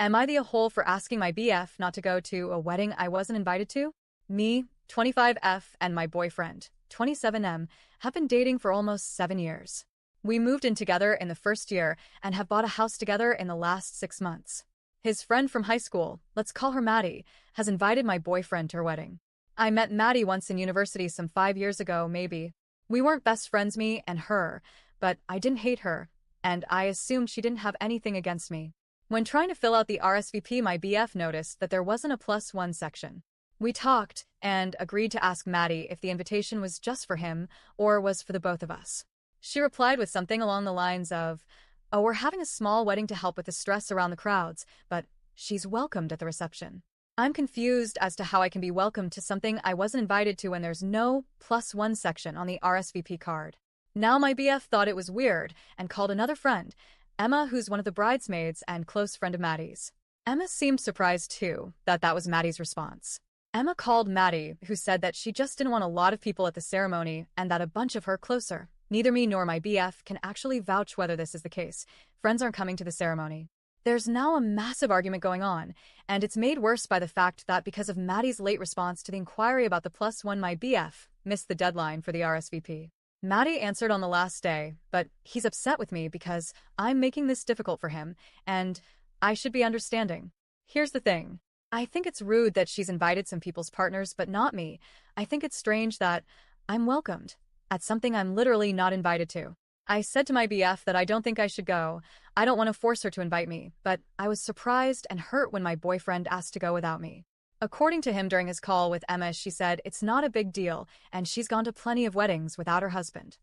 Am I the a-hole for asking my BF not to go to a wedding I wasn't invited to? Me, 25F, and my boyfriend, 27M, have been dating for almost 7 years. We moved in together in the first year and have bought a house together in the last 6 months. His friend from high school, let's call her Maddie, has invited my boyfriend to her wedding. I met Maddie once in university some 5 years ago, maybe. We weren't best friends, me and her, but I didn't hate her, and I assumed she didn't have anything against me. When trying to fill out the RSVP, my BF noticed that there wasn't a +1 section. We talked and agreed to ask Maddie if the invitation was just for him or was for the both of us. She replied with something along the lines of, "Oh, we're having a small wedding to help with the stress around the crowds, but she's welcomed at the reception." I'm confused as to how I can be welcomed to something I wasn't invited to when there's no +1 section on the RSVP card. Now my BF thought it was weird and called another friend, Emma, who's one of the bridesmaids and close friend of Maddie's. Emma seemed surprised too that was Maddie's response. Emma called Maddie, who said that she just didn't want a lot of people at the ceremony and that a bunch of her closer, neither me nor my BF, can actually vouch whether this is the case. Friends aren't coming to the ceremony. There's now a massive argument going on, and it's made worse by the fact that because of Maddie's late response to the inquiry about the +1, my BF missed the deadline for the RSVP. Maddie answered on the last day, but he's upset with me because I'm making this difficult for him, and I should be understanding. Here's the thing. I think it's rude that she's invited some people's partners, but not me. I think it's strange that I'm welcomed at something I'm literally not invited to. I said to my BF that I don't think I should go. I don't want to force her to invite me, but I was surprised and hurt when my boyfriend asked to go without me. According to him during his call with Emma, she said it's not a big deal and she's gone to plenty of weddings without her husband.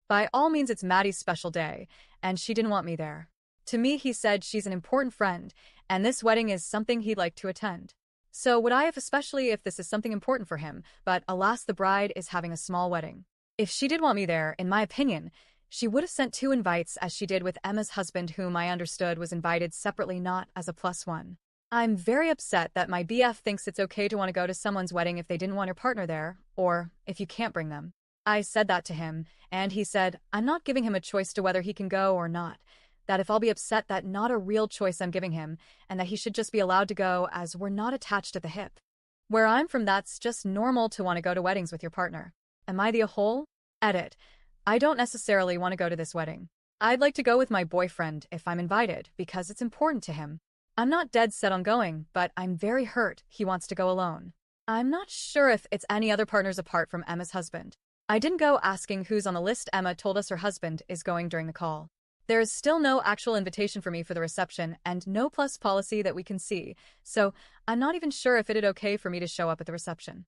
By all means, it's Maddie's special day, and she didn't want me there. To me, he said she's an important friend, and this wedding is something he'd like to attend. So would I have, especially if this is something important for him, but alas, the bride is having a small wedding. If she did want me there, in my opinion, she would have sent 2 invites as she did with Emma's husband, whom I understood was invited separately, not as a +1. I'm very upset that my BF thinks it's okay to want to go to someone's wedding if they didn't want your partner there, or if you can't bring them. I said that to him, and he said I'm not giving him a choice to whether he can go or not, that if I'll be upset, that not a real choice I'm giving him, and that he should just be allowed to go as we're not attached at the hip. Where I'm from, that's just normal to want to go to weddings with your partner. Am I the a-hole? Edit. I don't necessarily want to go to this wedding. I'd like to go with my boyfriend if I'm invited, because it's important to him. I'm not dead set on going, but I'm very hurt he wants to go alone. I'm not sure if it's any other partners apart from Emma's husband. I didn't go asking who's on the list. Emma told us her husband is going during the call. There is still no actual invitation for me for the reception and no plus policy that we can see, so I'm not even sure if it'd okay for me to show up at the reception.